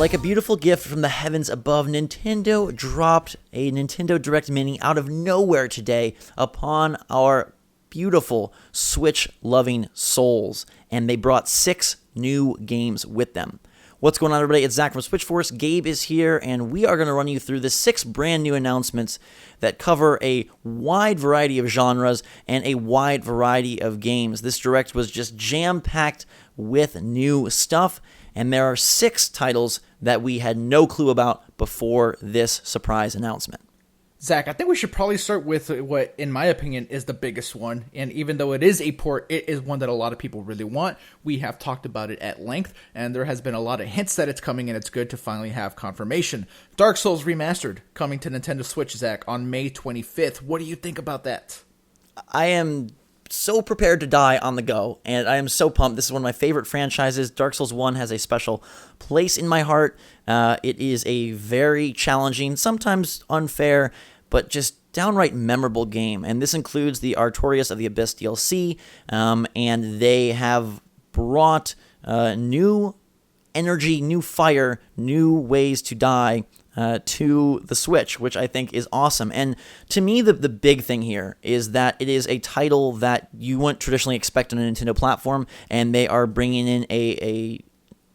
Like a beautiful gift from the heavens above, Nintendo dropped a Nintendo Direct Mini out of nowhere today upon our beautiful Switch-loving souls, and they brought 6 new games with them. What's going on, everybody? It's Zach from Switch Force. Gabe is here, and we are going to run you through the 6 brand new announcements that cover a wide variety of genres and a wide variety of games. This Direct was just jam-packed with new stuff, and there are 6 titles that we had no clue about before this surprise announcement. Zach, I think we should probably start with what, in my opinion, is the biggest one. And even though it is a port, it is one that a lot of people really want. We have talked about it at length, and there has been a lot of hints that it's coming, and it's good to finally have confirmation. Dark Souls Remastered, coming to Nintendo Switch, Zach, on May 25th. What do you think about that? I am so prepared to die on the go, and I am so pumped. This is one of my favorite franchises. Dark Souls 1 has a special place in my heart. It is a very challenging, sometimes unfair, but just downright memorable game. And this includes the Artorias of the Abyss DLC, and they have brought new energy, new fire, new ways to die to the Switch, which I think is awesome. And to me, the big thing here is that it is a title that you wouldn't traditionally expect on a Nintendo platform, and they are bringing in a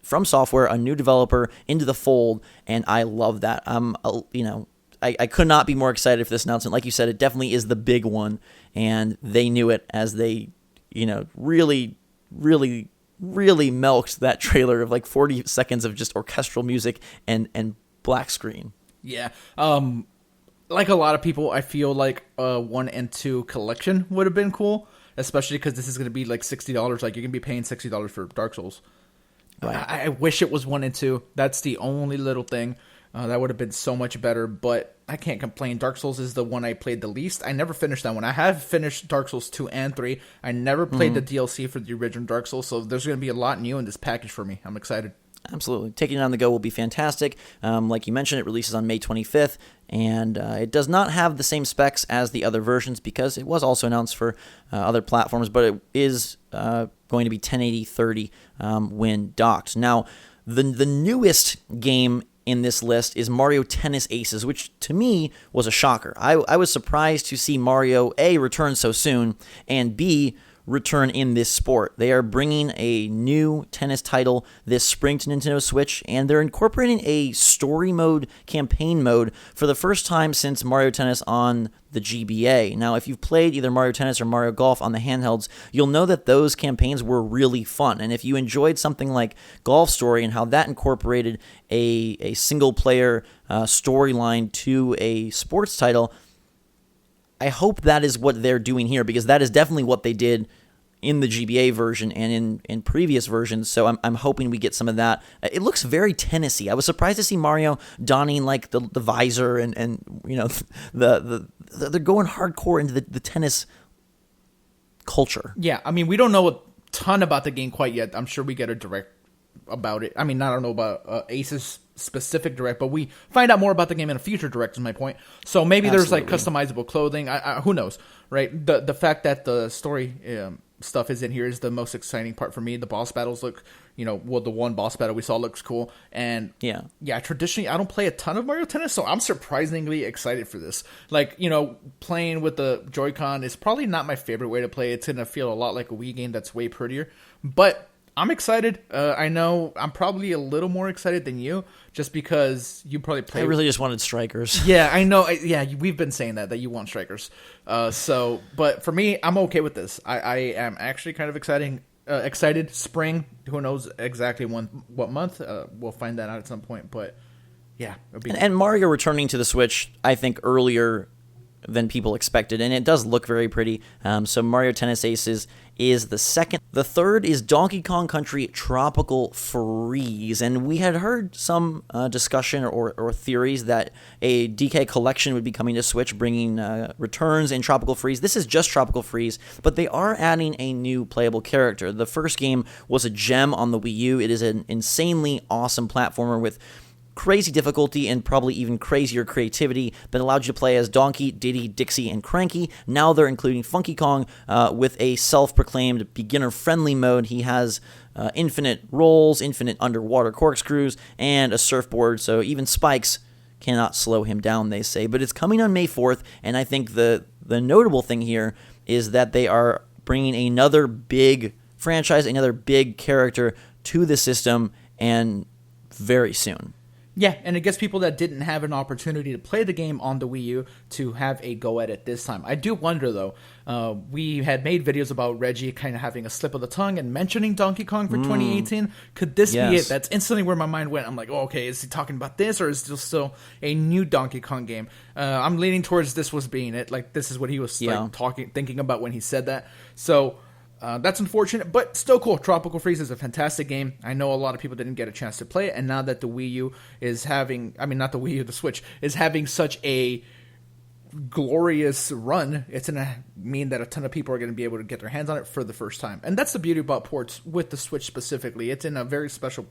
From Software, a new developer, into the fold, and I love that. I could not be more excited for this announcement. Like you said, it definitely is the big one, and they knew it as they, really milked that trailer of like 40 seconds of just orchestral music and black screen. Yeah. Like a lot of people, I feel like a 1 and 2 collection would have been cool, especially because this is going to be like $60. Like, you're going to be paying $60 for Dark Souls. Right. I wish it was 1 and 2. That's the only little thing. That would have been so much better, but I can't complain. Dark Souls is the one I played the least. I never finished that one. I have finished Dark Souls 2 and 3. I never played the DLC for the original Dark Souls, so there's going to be a lot new in this package for me. I'm excited. Absolutely. Taking it on the go will be fantastic. Like you mentioned, it releases on May 25th, and it does not have the same specs as the other versions because it was also announced for other platforms, but it is going to be 1080-30 when docked. Now, the newest game in this list is Mario Tennis Aces, which to me was a shocker. I was surprised to see Mario, A, return so soon, and B, return in this sport. They are bringing a new tennis title this spring to Nintendo Switch, and they're incorporating a story mode, campaign mode, for the first time since Mario Tennis on the GBA. Now, if you've played either Mario Tennis or Mario Golf on the handhelds, you'll know that those campaigns were really fun. And if you enjoyed something like Golf Story and how that incorporated a single-player storyline to a sports title, I hope that is what they're doing here, because that is definitely what they did in the GBA version and in previous versions, so I'm hoping we get some of that. It looks very tennis-y. I was surprised to see Mario donning like the visor and they're going hardcore into the tennis culture. Yeah, I mean, we don't know a ton about the game quite yet. I'm sure we get a direct about it. I mean, I don't know about Ace's specific direct, but we find out more about the game in a future direct is my point. So maybe Absolutely. There's like customizable clothing. Who knows, right? The fact that the story stuff is in here is the most exciting part for me. The boss battles look, the one boss battle we saw looks cool. And yeah, traditionally I don't play a ton of Mario Tennis, so I'm surprisingly excited for this. Like, playing with the Joy-Con is probably not my favorite way to play. It's going to feel a lot like a Wii game that's way prettier, but I'm excited. I know I'm probably a little more excited than you, just because you probably play. I really just wanted strikers. Yeah, I know. We've been saying that you want strikers. But for me, I'm okay with this. I am actually kind of excited. Spring. Who knows exactly what month? We'll find that out at some point. But yeah, and Mario returning to the Switch, I think earlier than people expected, and it does look very pretty. So Mario Tennis Aces is the second. The third is Donkey Kong Country Tropical Freeze, and we had heard some discussion or theories that a DK collection would be coming to Switch, bringing returns in Tropical Freeze. This is just Tropical Freeze, but they are adding a new playable character. The first game was a gem on the Wii U. It is an insanely awesome platformer with crazy difficulty and probably even crazier creativity that allowed you to play as Donkey, Diddy, Dixie, and Cranky. Now they're including Funky Kong with a self-proclaimed beginner-friendly mode. He has infinite rolls, infinite underwater corkscrews, and a surfboard, so even spikes cannot slow him down, they say. But it's coming on May 4th, and I think the notable thing here is that they are bringing another big franchise, another big character to the system, and very soon. Yeah, and it gets people that didn't have an opportunity to play the game on the Wii U to have a go at it this time. I do wonder, though, we had made videos about Reggie kind of having a slip of the tongue and mentioning Donkey Kong for 2018. Could this be it? That's instantly where my mind went. I'm like, oh, okay, is he talking about this, or is this still a new Donkey Kong game? I'm leaning towards this was being it. Like, this is what he was thinking about when he said that. So that's unfortunate, but still cool. Tropical Freeze is a fantastic game. I know a lot of people didn't get a chance to play it, and now that the Wii U is having, not the Wii U, the Switch, is having such a glorious run, it's going to mean that a ton of people are going to be able to get their hands on it for the first time. And that's the beauty about ports with the Switch specifically. It's in a very special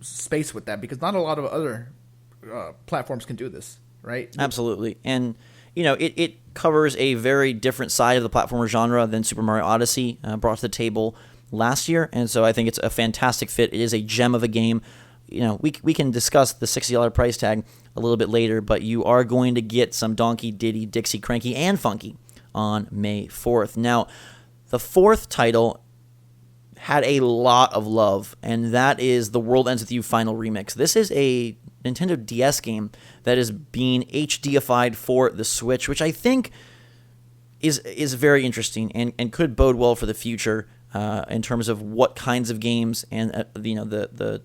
space with that, because not a lot of other platforms can do this, right? Absolutely. And it covers a very different side of the platformer genre than Super Mario Odyssey brought to the table last year, and so I think it's a fantastic fit. It is a gem of a game. We can discuss the $60 price tag a little bit later, but you are going to get some Donkey, Diddy, Dixie, Cranky, and Funky on May 4th. Now, the fourth title had a lot of love, and that is the World Ends With You Final Remix. This is a Nintendo DS game that is being HDified for the Switch, which I think is very interesting and could bode well for the future in terms of what kinds of games and the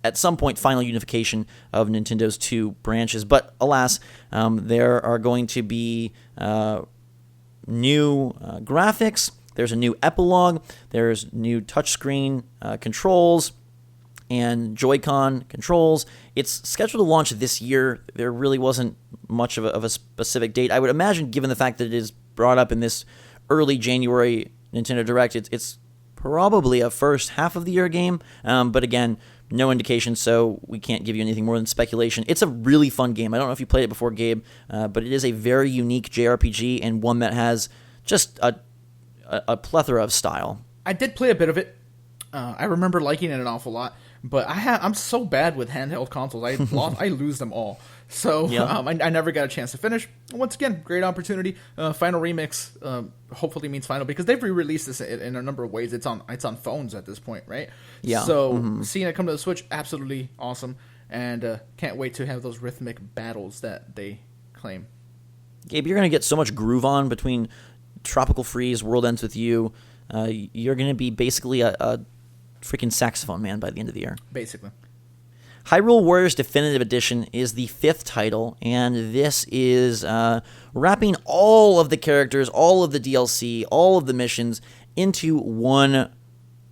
at some point final unification of Nintendo's two branches. But alas, there are going to be new graphics. There's a new epilogue. There's new touchscreen controls and Joy-Con controls. It's scheduled to launch this year. There really wasn't much of a specific date. I would imagine, given the fact that it is brought up in this early January Nintendo Direct, it's probably a first half of the year game. But again, no indication, so we can't give you anything more than speculation. It's a really fun game. I don't know if you played it before, Gabe, but it is a very unique JRPG and one that has just a plethora of style. I did play a bit of it. I remember liking it an awful lot. But I'm so bad with handheld consoles. I lose them all. So I never got a chance to finish. Once again, great opportunity. Final Remix hopefully means final, because they've re-released this in a number of ways. It's on phones at this point, right? Yeah. So seeing it come to the Switch, absolutely awesome. And can't wait to have those rhythmic battles that they claim. Gabe, you're going to get so much groove on between Tropical Freeze, World Ends With You. You're going to be basically a freaking saxophone man by the end of the year. Basically. Hyrule Warriors Definitive Edition is the fifth title, and this is wrapping all of the characters, all of the DLC, all of the missions into one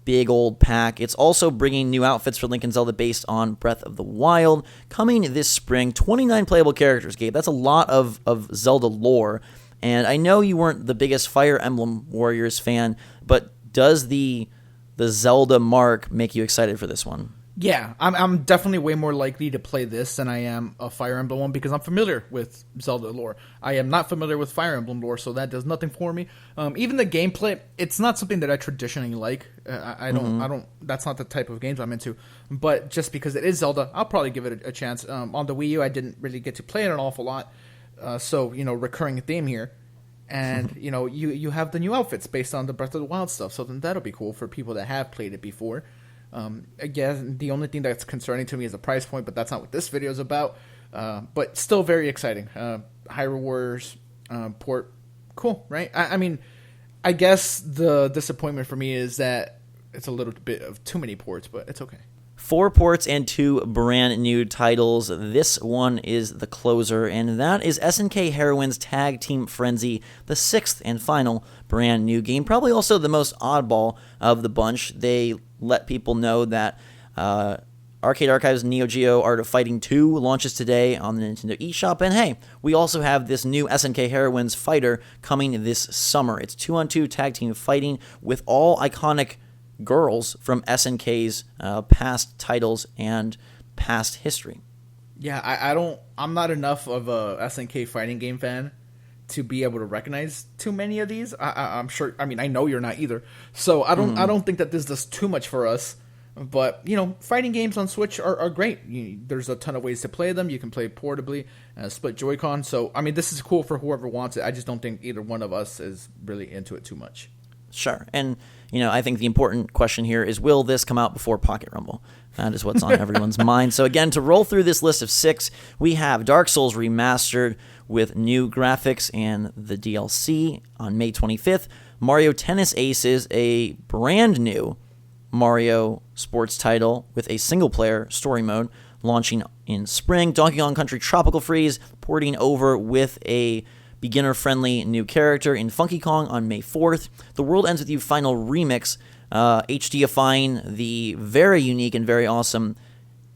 big old pack. It's also bringing new outfits for Link and Zelda based on Breath of the Wild. Coming this spring, 29 playable characters, Gabe. That's a lot of Zelda lore. And I know you weren't the biggest Fire Emblem Warriors fan, but does the Zelda mark make you excited for this one? Yeah, I'm definitely way more likely to play this than I am a Fire Emblem one, because I'm familiar with Zelda lore. I am not familiar with Fire Emblem lore, so that does nothing for me. Even the gameplay, it's not something that I traditionally like. I don't. That's not the type of games I'm into. But just because it is Zelda, I'll probably give it a chance. On the Wii U, I didn't really get to play it an awful lot, so recurring theme here. And, you have the new outfits based on the Breath of the Wild stuff, so then that'll be cool for people that have played it before. Again, the only thing that's concerning to me is the price point, but that's not what this video is about. But still very exciting. Hyrule Warriors port, cool, right? I guess the disappointment for me is that it's a little bit of too many ports, but it's okay. 4 ports and 2 brand new titles. This one is the closer, and that is SNK Heroines Tag Team Frenzy, the 6th and final brand new game. Probably also the most oddball of the bunch. They let people know that Arcade Archives Neo Geo Art of Fighting 2 launches today on the Nintendo eShop, and hey, we also have this new SNK Heroines Fighter coming this summer. It's 2-on-2 tag team fighting with all iconic girls from SNK's past titles and past history. Yeah, I'm not enough of a SNK fighting game fan to be able to recognize too many of these. I'm sure. I mean, I know you're not either. So I don't think that this does too much for us. But fighting games on Switch are great. There's a ton of ways to play them. You can play portably, split Joy-Con. So I mean, this is cool for whoever wants it. I just don't think either one of us is really into it too much. Sure. And, I think the important question here is, will this come out before Pocket Rumble? That is what's on everyone's mind. So again, to roll through this list of 6, we have Dark Souls Remastered with new graphics and the DLC on May 25th. Mario Tennis Aces, a brand new Mario sports title with a single-player story mode, launching in spring. Donkey Kong Country Tropical Freeze, porting over with a beginner-friendly new character in Funky Kong on May 4th. The World Ends With You Final Remix, HDifying the very unique and very awesome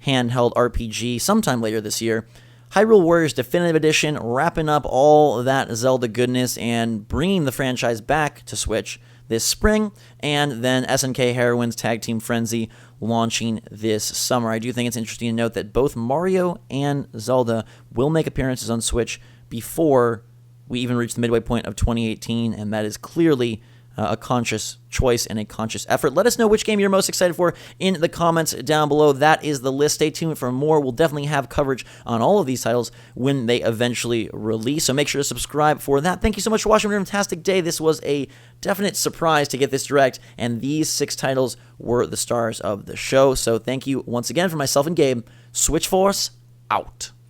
handheld RPG sometime later this year. Hyrule Warriors Definitive Edition, wrapping up all that Zelda goodness and bringing the franchise back to Switch this spring. And then SNK Heroines Tag Team Frenzy launching this summer. I do think it's interesting to note that both Mario and Zelda will make appearances on Switch before we even reach the midway point of 2018, and that is clearly a conscious choice and a conscious effort. Let us know which game you're most excited for in the comments down below. That is the list. Stay tuned for more. We'll definitely have coverage on all of these titles when they eventually release, so make sure to subscribe for that. Thank you so much for watching. Have a fantastic day. This was a definite surprise to get this direct, and these 6 titles were the stars of the show. So thank you once again. For myself and Gabe, Switch Force out.